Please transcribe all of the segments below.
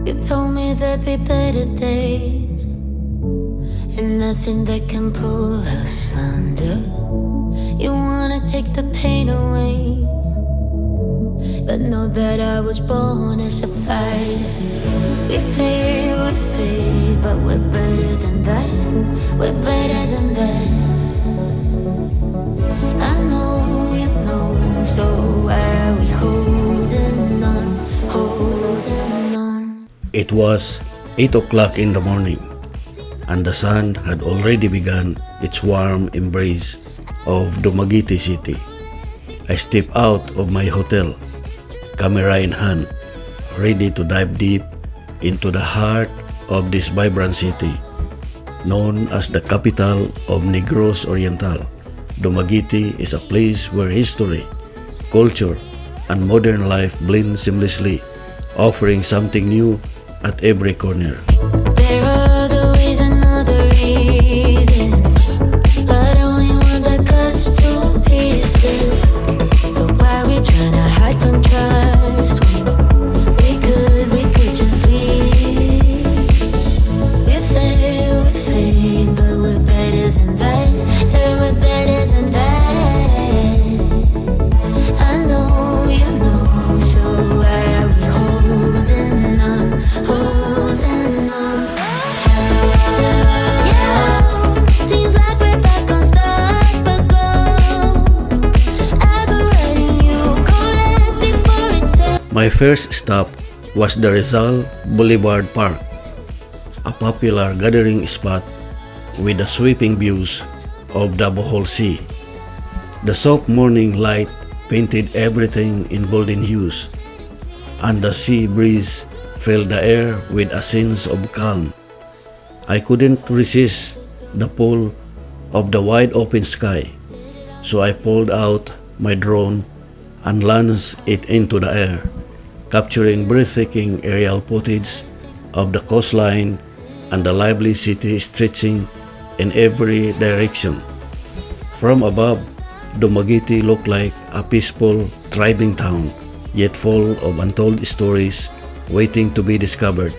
You told me there'd be better days, and nothing that can pull us under. You wanna take the pain away, but know that I was born as a fighter. We fade, but we're better than that. We're better than that. I know you know, so why are we holding on, holding on? It was 8 o'clock in the morning, and the sun had already begun its warm embrace of Dumaguete City. I stepped out of my hotel, camera in hand, ready to dive deep into the heart of this vibrant city, known as the capital of Negros Oriental. Dumaguete is a place where history, culture, and modern life blend seamlessly, offering something new at every corner. There are other ways and other reasons, but only one that cuts to pieces. So why we tryna hide from trust? We could just leave. We fade, but we're better than that. Yeah, we're better than that. I know you know, so why are we holding on, holding on? Yeah, seems like we're back on start, but go. I go right and you go left before it turns. My first stop was the Rizal Boulevard Park, a popular gathering spot with the sweeping views of the Bohol Sea. The soft morning light painted everything in golden hues, and the sea breeze filled the air with a sense of calm. I couldn't resist the pull of the wide open sky, so I pulled out my drone and launched it into the air, capturing breathtaking aerial footage of the coastline and the lively city stretching in every direction. From above, Dumaguete looked like a peaceful, thriving town, yet full of untold stories waiting to be discovered.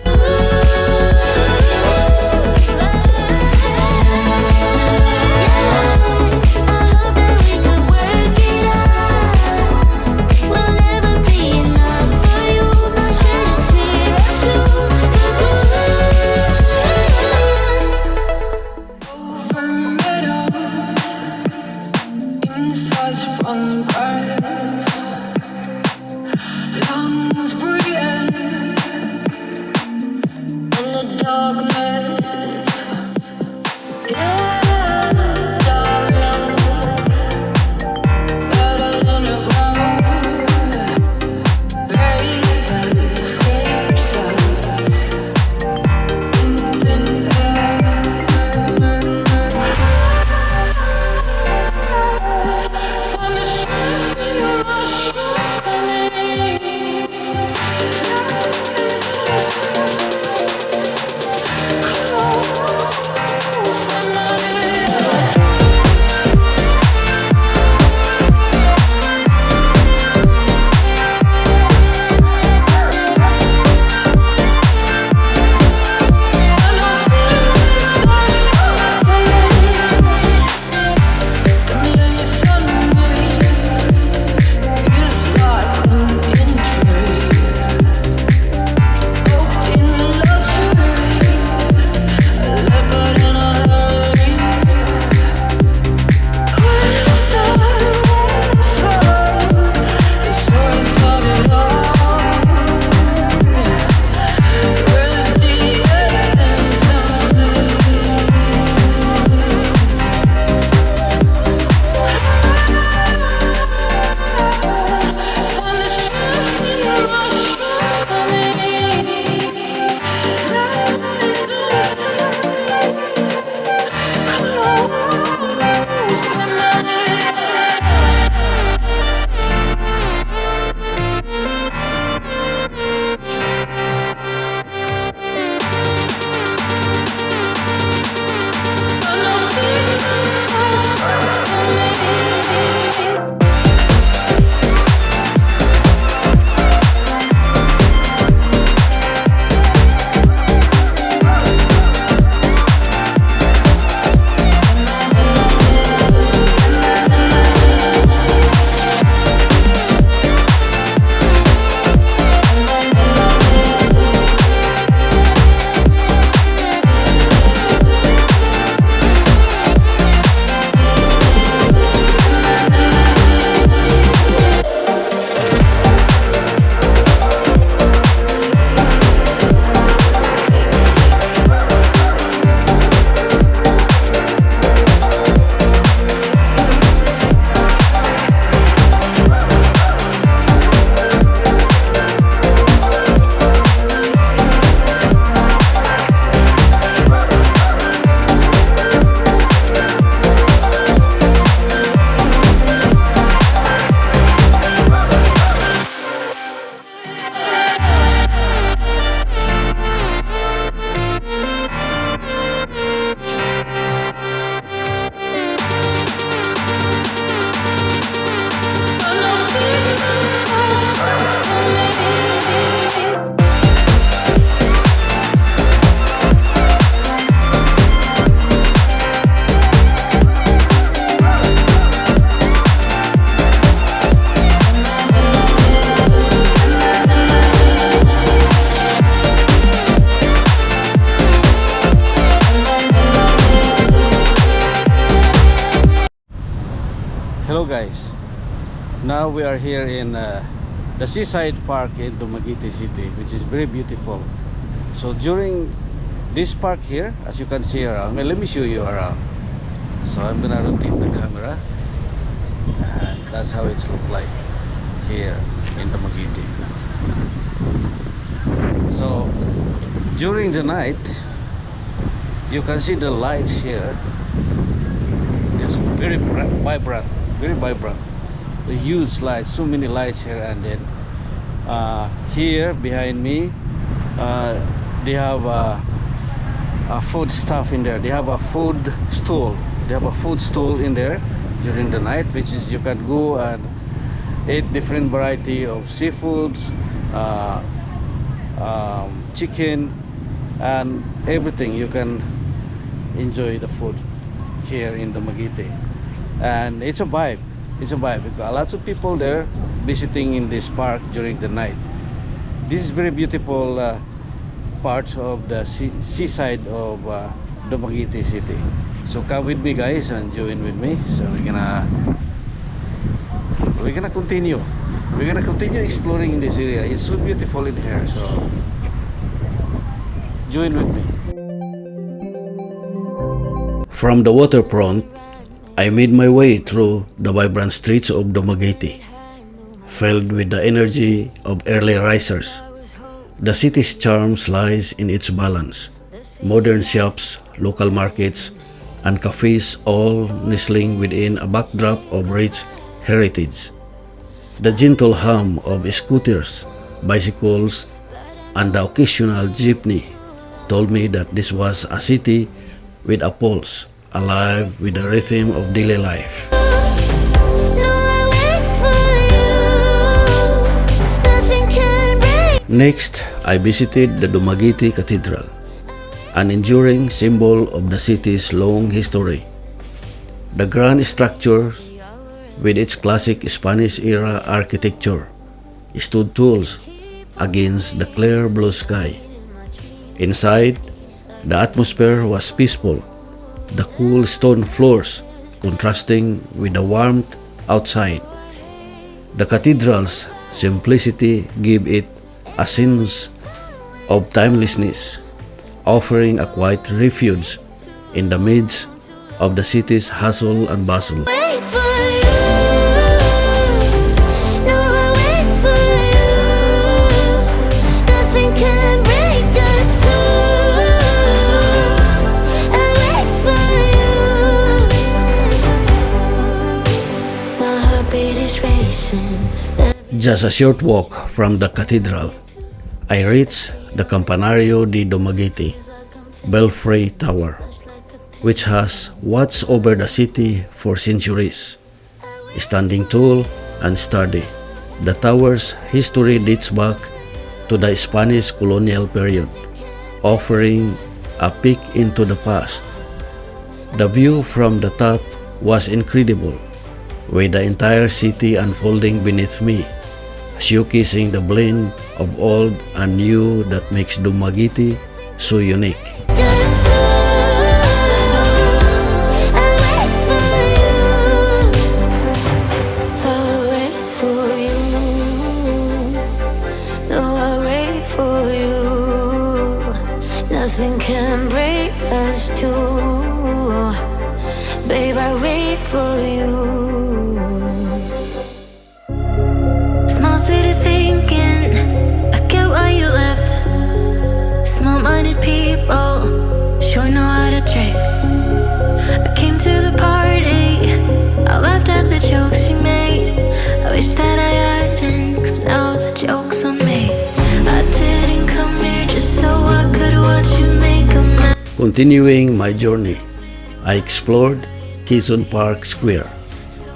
guys. Now we are here in the seaside park in Dumaguete City, which is very beautiful. So during this park here, as you can see around, well, let me show you around. So I'm gonna rotate the camera, and that's how it's look like here in Dumaguete. So during the night, you can see the lights here. It's very vibrant, very vibrant. The huge lights, so many lights here. And then here behind me, they have food stuff in there. They have a food stall. They have a food stall in there during the night, which is you can go and eat different variety of seafoods, chicken, and everything. You can enjoy the food here in Dumaguete, and it's a vibe. It's a vibe because lots of people there visiting in this park during the night. This is very beautiful parts of the seaside of Dumaguete City. So come with me, guys, and join with me. So we're gonna continue. We're gonna continue exploring in this area. It's so beautiful in here. So join with me. From the waterfront, I made my way through the vibrant streets of Dumaguete, filled with the energy of early risers. The city's charms lies in its balance. Modern shops, local markets, and cafes all nestling within a backdrop of rich heritage. The gentle hum of scooters, bicycles, and the occasional jeepney told me that this was a city with a pulse, alive with the rhythm of daily life. Next, I visited the Dumaguete Cathedral, an enduring symbol of the city's long history. The grand structure, with its classic Spanish-era architecture, stood tall against the clear blue sky. Inside, the atmosphere was peaceful, the cool stone floors contrasting with the warmth outside. The cathedral's simplicity gave it a sense of timelessness, offering a quiet refuge in the midst of the city's hustle and bustle. Just a short walk from the cathedral, I reached the Campanario di Dumaguete Belfry Tower, which has watched over the city for centuries. Standing tall and sturdy, the tower's history dates back to the Spanish colonial period, offering a peek into the past. The view from the top was incredible, with the entire city unfolding beneath me, showcasing the blend of old and new that makes Dumaguete so unique. Nothing can break us two. Babe, I wait for you. Small city thinking, I get why you left. Small-minded people sure know how to trick. I came to the party, I laughed at the jokes you made. I wish that I hadn't, 'cause now the joke's on me. I didn't come here just so I could watch you make a mess. Continuing my journey, I explored Quezon Park Square,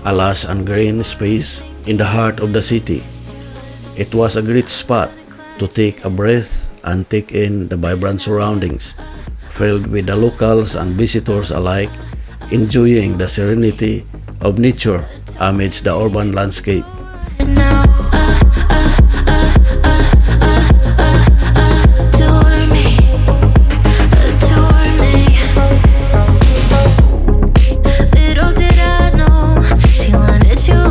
a lush and green space in the heart of the city. It was a great spot to take a breath and take in the vibrant surroundings, filled with the locals and visitors alike enjoying the serenity of nature amidst the urban landscape. Little did I know she wanted you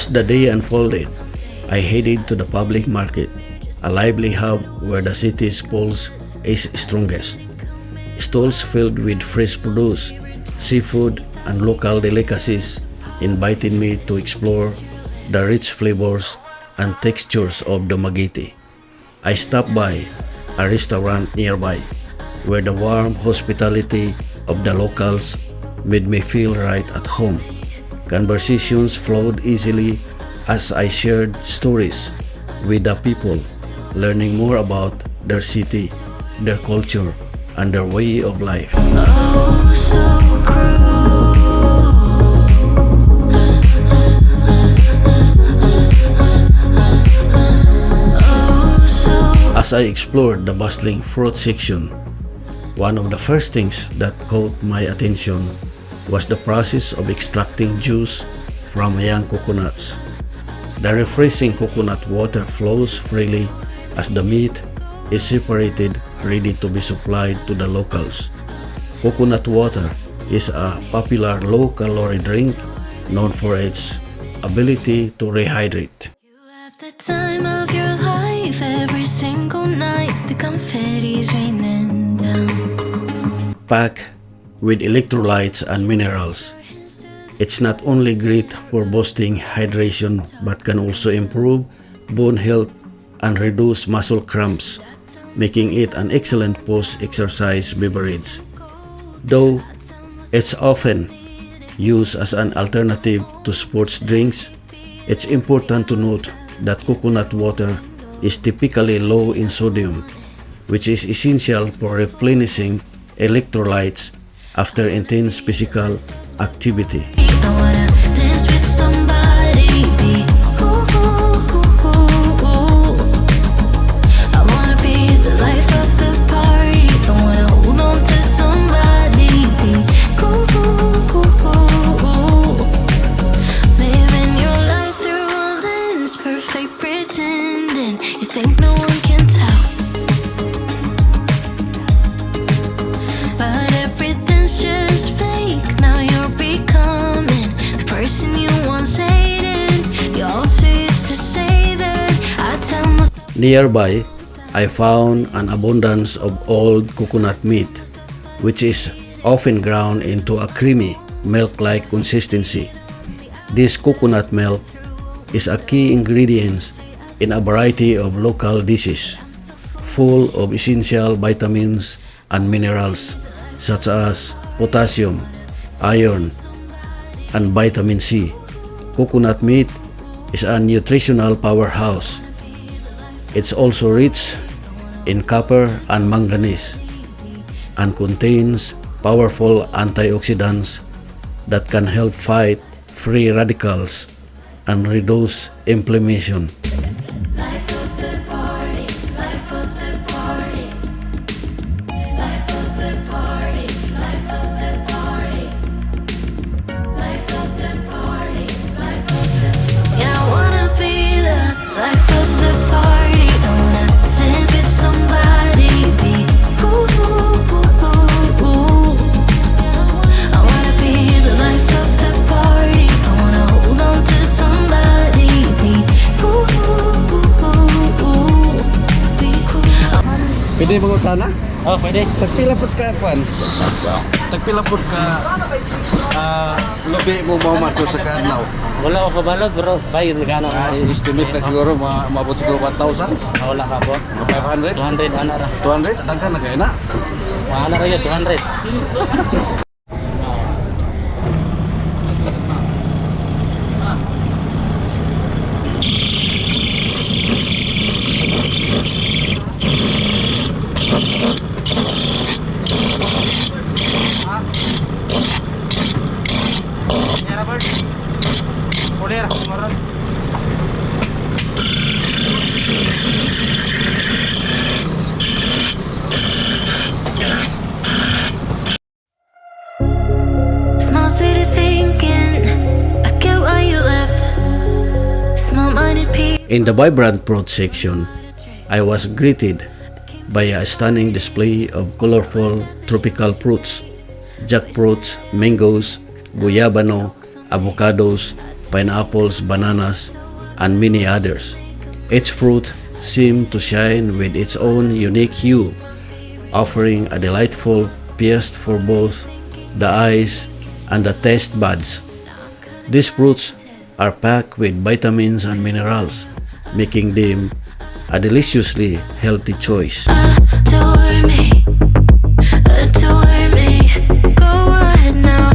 As the day unfolded, I headed to the public market, a lively hub where the city's pulse is strongest. Stalls filled with fresh produce, seafood, and local delicacies invited me to explore the rich flavors and textures of Dumaguete. I stopped by a restaurant nearby where the warm hospitality of the locals made me feel right at home. Conversations flowed easily as I shared stories with the people, learning more about their city, their culture, and their way of life. Oh, so cruel. Oh, so As I explored the bustling fruit section, one of the first things that caught my attention was the process of extracting juice from young coconuts. The refreshing coconut water flows freely as the meat is separated, ready to be supplied to the locals. Coconut water is a popular low-calorie drink known for its ability to rehydrate. you have the time of your life every single night. The confetti's raining down. Packed with electrolytes and minerals, it's not only great for boosting hydration but can also improve bone health and reduce muscle cramps, making it an excellent post-exercise beverage. Though it's often used as an alternative to sports drinks, it's important to note that coconut water is typically low in sodium, which is essential for replenishing electrolytes after intense physical activity. I wanna dance with somebody. Be ooh, ooh, ooh, ooh, ooh. I wanna be the life of the party. I wanna hold on to somebody. Be ooh, ooh, ooh, ooh, ooh. Living your life through a lens, perfect pretending. You think no one can tell, but everything's just fake. Now you're becoming the person you once hated. You also used to say that. I tell myself Nearby, I found an abundance of old coconut meat, which is often ground into a creamy, milk-like consistency. This coconut milk is a key ingredient in a variety of local dishes, full of essential vitamins and minerals such as potassium, iron, and vitamin C. Coconut meat is a nutritional powerhouse. It's also rich in copper and manganese and contains powerful antioxidants that can help fight free radicals and reduce inflammation. life of the party, life of the party, life of the party, life of the party, life of the party, life of the party. Yeah, I wanna be the life of the party. I wanna dance with somebody. Be ooh, ooh, ooh, ooh, ooh. I wanna be the life of the party. I wanna hold on to somebody. Be ooh, ooh, ooh, ooh, ooh. Be cool. Pwede mangutana? Oh, pwede. Tagpila pud ka kwan? Tagpila pud ka lobi mo mamatso sa kaadlaw? Wala ko kabalog, pero kayo nagano. Estimate na siguro maabot siguro 1,000? Wala ka po. 500? 200 ana ra. 200? Daghan na kayo na. Ana ra yun, 200. Small city thinking, I get why you left. Small-minded people. In the vibrant fruit section, I was greeted by a stunning display of colorful tropical fruits, jackfruits, mangoes, guyabano, avocados, pineapples, bananas, and many others. Each fruit seemed to shine with its own unique hue, offering a delightful feast for both the eyes and the taste buds. These fruits are packed with vitamins and minerals, making them a deliciously healthy choice. Adore me, adore me. Go ahead now.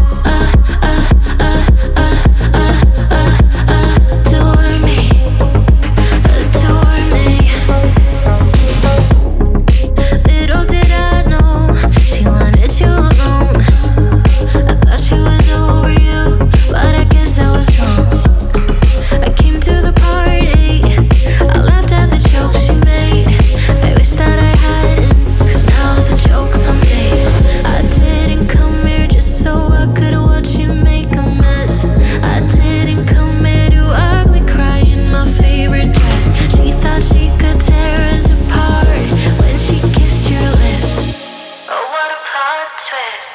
Adore me, adore me. Little did I know she wanted you alone. I thought she was over you, but I guess I was wrong. I came to the party, I laughed at the jokes she made. I wish that I hadn't, 'cause now the joke's on me. I didn't come here just so I could watch you make a mess. I didn't come here to ugly cry in my favorite dress. She thought she could tear us apart when she kissed your lips. Oh, what a plot twist.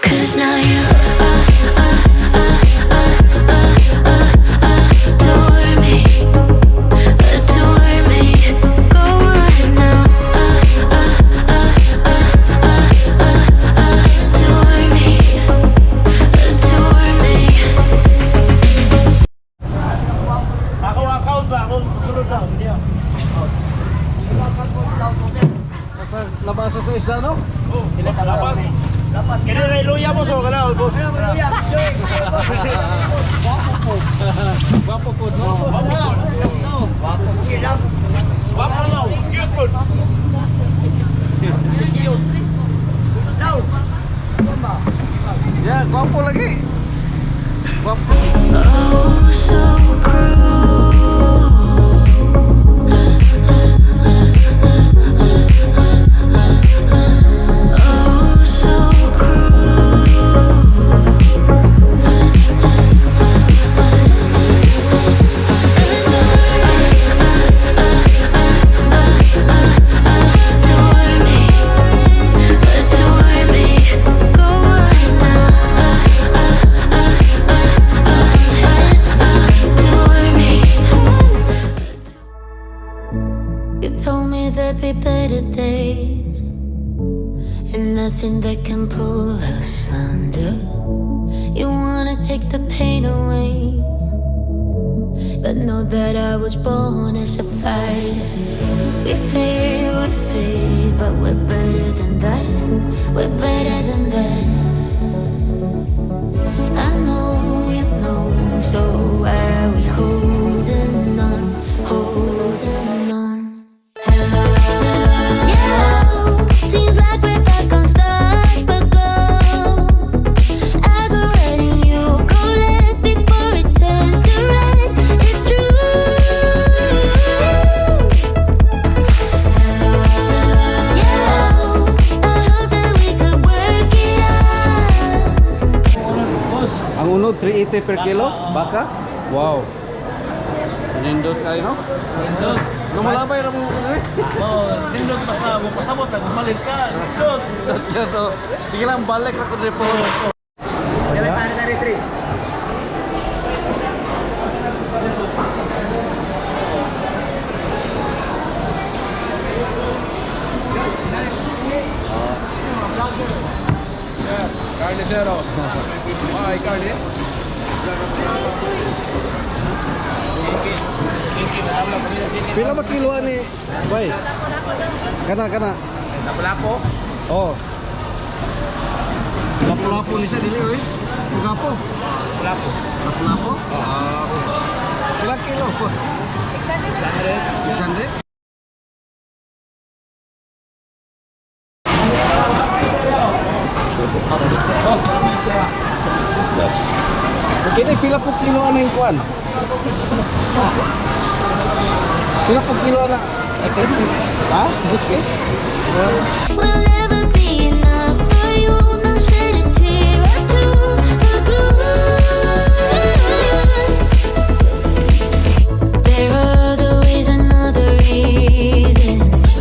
'Cause now you adore me, adore me. Go ahead now. Adore me, adore me. Ako account ba? Ako sunod lang. Hindi ako. Labasa sa isda, no? Ilan ka lapas? Lapas. Kaya na iluya mo so kana boss. Wapo po, no? Wapo no. Youthful. Yeah, wapo lagi. Wapo. Oh, so cruel. Oh, so Adore me, adore me. Go ahead now. Adore me. You told me there'd be better days, and nothing that can pull us under. You wanna take the pain away, but know that I was born as a fighter. We fade, but we're better than that. We're better than that. I know you know, so why are we holding on, holding on? Yeah, seems like we're back on start, but go. I go right and you go left before it turns to red. It's true. Yeah, I hope that we could work it out. Boss. Ang unod, 380 per kilo? Baka? Wow. Nindot kayo, no? Indot. Lumalabay na mo ko na eh. Oh, nindot basta mo pasabot nagmalit ka. Indot. Yan, oh. Sige lang, balik na ko dito po. Kaya pa na rin 3. Carne zero. Ay, carne. Pila ba kiloan ni? Bay. Kana. Lapo-lapo. Oh. Lapu-lapu ni siya dili oy. Lapu-lapu. Lapo. Lapu-lapu? Ah. Ilang kilo? 600. 600? Kini pila po kilo ano yung kuan? Pila po kilo na? Ha? 60? We'll never be enough for you. No shed a tear or two. The good. There are other ways and other reasons,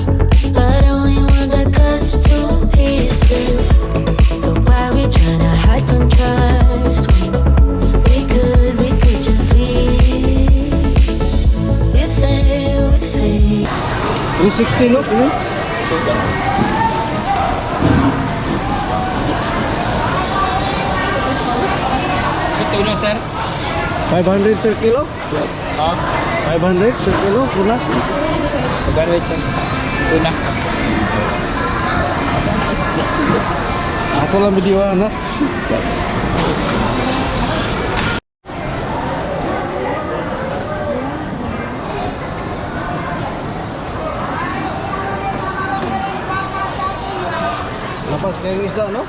but only one that cuts to pieces. So why we tryna hide from trust when we could 160 no? Ini? Ito na, sir. 500 per kilo? Oh, 500 per kilo? Kuna? magkano ito? Ito na. Ako lang video anak. Lapas kayong isda, no?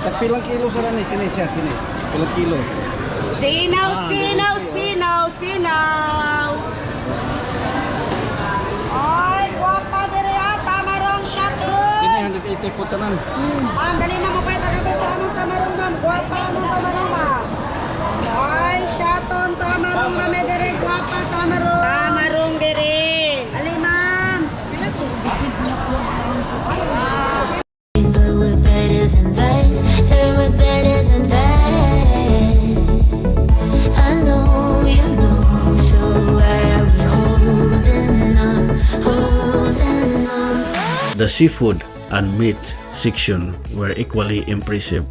Tagpilang kilo sa rani, kini siya, kini. Pilang kilo. Sinaw, sinaw, sinaw, sinaw. Ay, guwapa dire ah, tamarong siya to. Kini 180 po tanan. Ang dali na mo pa itagabit sa among tamarong ma'am. Guwapa among tamarong ma'am. Ay, siya ton tamarong na may dire, guwapa tamarong. Tamarong dire. Ali ma'am. But we're better than that. Yeah, we're better than that. I know you know. So why are we holding on, holding on? The seafood and meat section were equally impressive,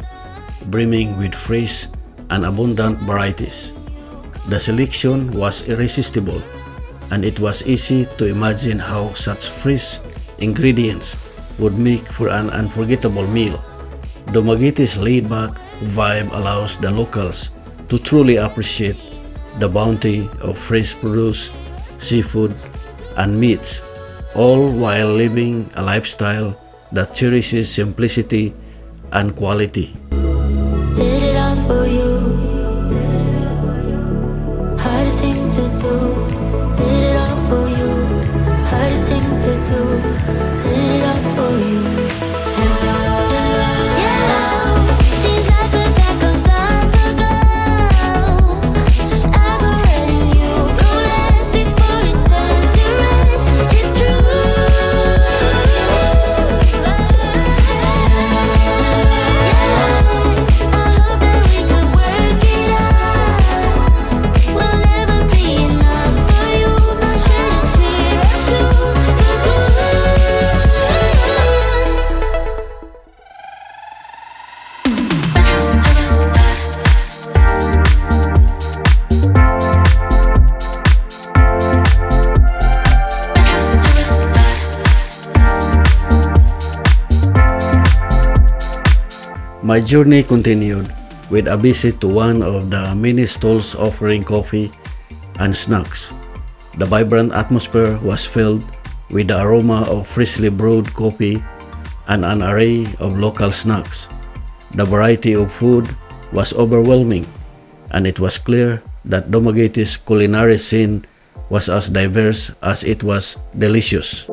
brimming with fresh and abundant varieties. The selection was irresistible, and it was easy to imagine how such fresh ingredients would make for an unforgettable meal. Dumaguete's laid-back vibe allows the locals to truly appreciate the bounty of fresh produce, seafood, and meats, all while living a lifestyle that cherishes simplicity and quality. Did it all for you. Hardest thing to do. Did it all for you. Hardest thing to do. Did it all for you. Hello, hello. Seems like we're back on stop the go. I go red and you go left before it turns to red. It's true. I hope that we could work it out. We'll never be enough for you. Not shed a tear or two. My journey continued with a visit to one of the many stalls offering coffee and snacks. The vibrant atmosphere was filled with the aroma of freshly brewed coffee and an array of local snacks. The variety of food was overwhelming, and it was clear that Dumaguete's culinary scene was as diverse as it was delicious.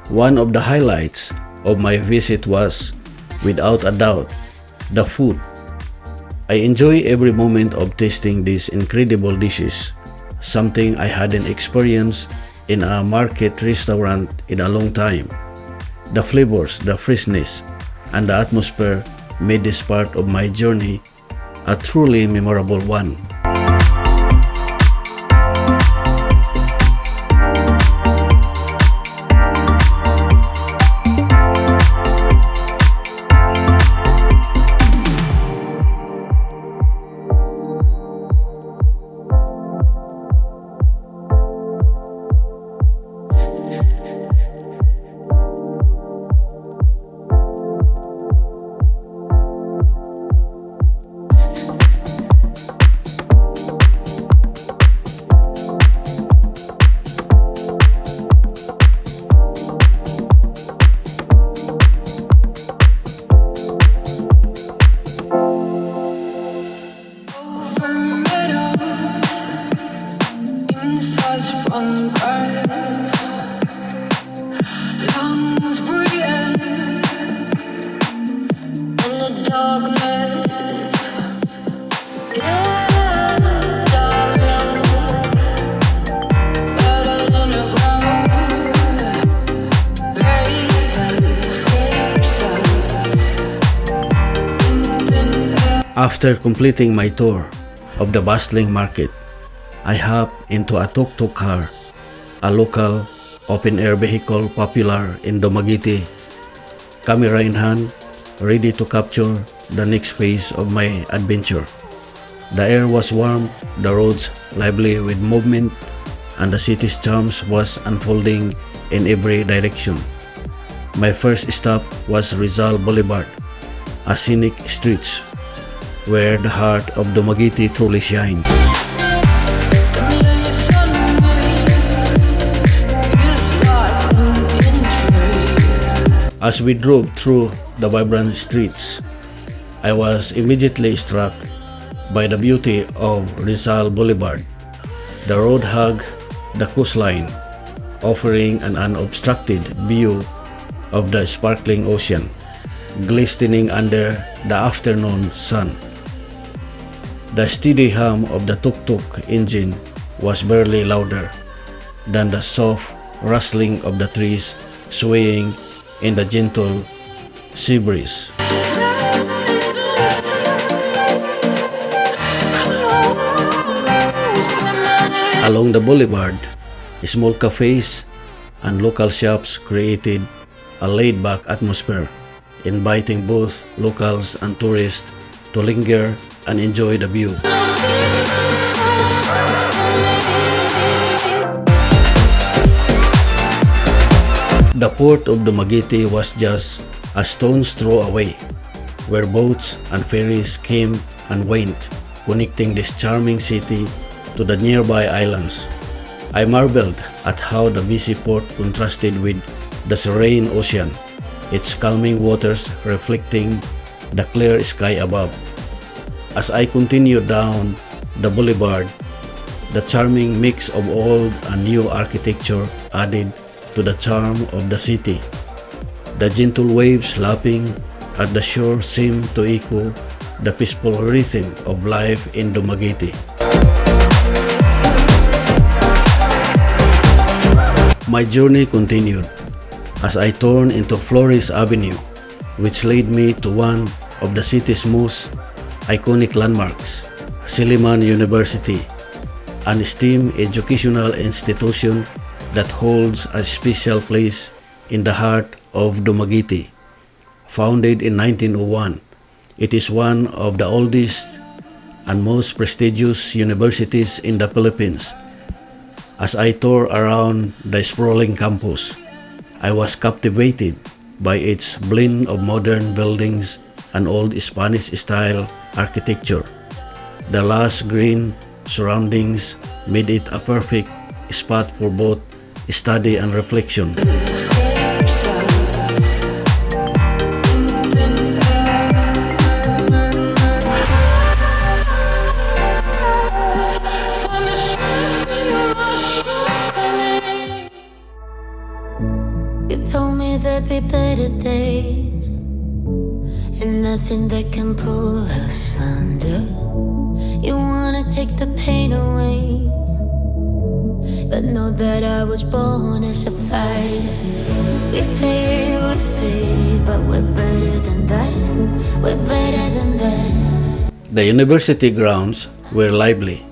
One of the highlights of my visit was, without a doubt, the food. I enjoy every moment of tasting these incredible dishes, something I hadn't experienced in a market restaurant in a long time. The flavors, the freshness, and the atmosphere made this part of my journey a truly memorable one. Lungs breathing in the darkness. Yeah, darling, better than the ground. After completing my tour of the bustling market, I hopped into a tuk-tuk car, a local open-air vehicle popular in Dumaguete, camera in hand, ready to capture the next phase of my adventure. The air was warm, the roads lively with movement, and the city's charms was unfolding in every direction. My first stop was Rizal Boulevard, a scenic streets where the heart of Dumaguete truly shines. As we drove through the vibrant streets, I was immediately struck by the beauty of Rizal Boulevard. The road hugged the coastline, offering an unobstructed view of the sparkling ocean, glistening under the afternoon sun. The steady hum of the tuk-tuk engine was barely louder than the soft rustling of the trees swaying in the gentle sea breeze. Along the boulevard, small cafes and local shops created a laid-back atmosphere, inviting both locals and tourists to linger and enjoy the view. The port of Dumaguete was just a stone's throw away, where boats and ferries came and went, connecting this charming city to the nearby islands. I marveled at how the busy port contrasted with the serene ocean, its calming waters reflecting the clear sky above. As I continued down the boulevard, the charming mix of old and new architecture added to the charm of the city. The gentle waves lapping at the shore seemed to echo the peaceful rhythm of life in Dumaguete. My journey continued as I turned into Flores Avenue, which led me to one of the city's most iconic landmarks, Silliman University, an esteemed educational institution that holds a special place in the heart of Dumaguete. Founded in 1901, it is one of the oldest and most prestigious universities in the Philippines. As I toured around the sprawling campus, I was captivated by its blend of modern buildings and old Spanish-style architecture. The lush green surroundings made it a perfect spot for both study and reflection. You told me there'd be better days, and nothing that can pull us under. You wanna take the pain away, but know that I was born as a fighter. We fade, but we're better than that. We're better than that. The university grounds were lively,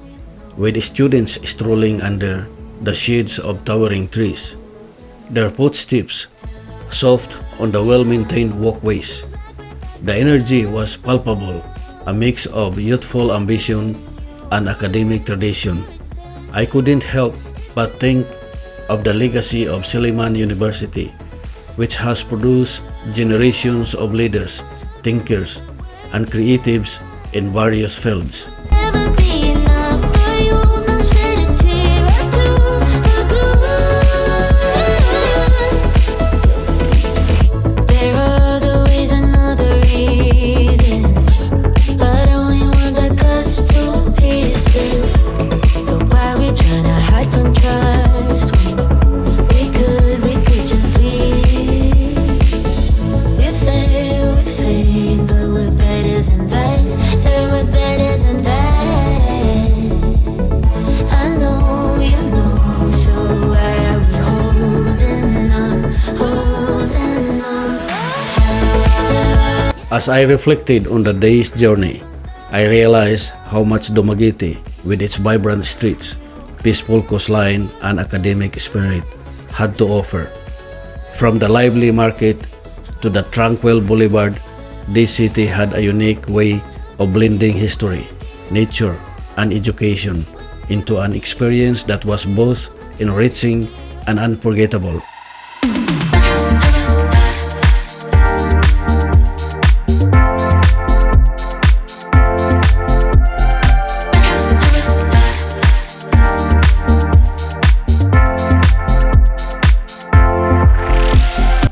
with students strolling under the shades of towering trees, their footsteps soft on the well-maintained walkways. The energy was palpable, a mix of youthful ambition and academic tradition. I couldn't help but think of the legacy of Silliman University, which has produced generations of leaders, thinkers, and creatives in various fields. Never be enough for you, no shed a tear or two. There are other ways and other reasons, but only one that cuts to pieces. So why we tryna hide from trust As I reflected on the day's journey, I realized how much Dumaguete, with its vibrant streets, peaceful coastline, and academic spirit, had to offer. From the lively market to the tranquil boulevard, this city had a unique way of blending history, nature, and education into an experience that was both enriching and unforgettable.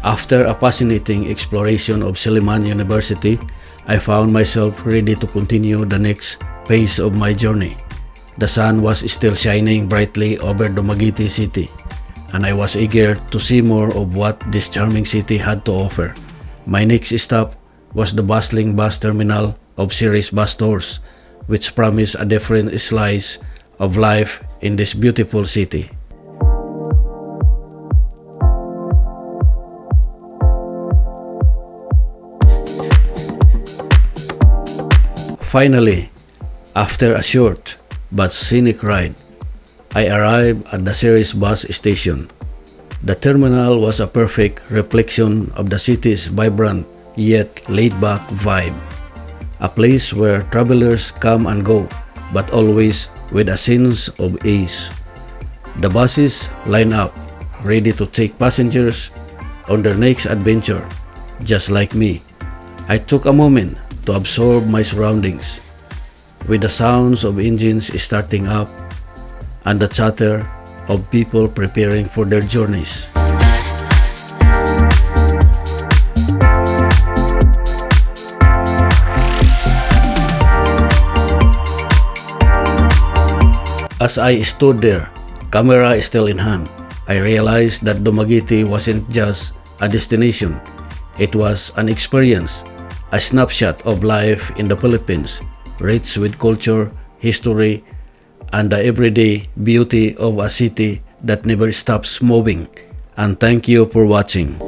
After a fascinating exploration of Silliman University, I found myself ready to continue the next phase of my journey. The sun was still shining brightly over Dumaguete City, and I was eager to see more of what this charming city had to offer. My next stop was the bustling bus terminal of Ceres Bus Tours, which promised a different slice of life in this beautiful city. Finally, after a short but scenic ride, I arrived at the Ceres bus station. The terminal was a perfect reflection of the city's vibrant yet laid-back vibe, a place where travelers come and go, but always with a sense of ease. The buses line up, ready to take passengers on their next adventure. Just like me, I took a moment to absorb my surroundings, with the sounds of engines starting up and the chatter of people preparing for their journeys. As I stood there, camera still in hand, I realized that Dumaguete wasn't just a destination. It was an experience, a snapshot of life in the Philippines, rich with culture, history, and the everyday beauty of a city that never stops moving. And thank you for watching.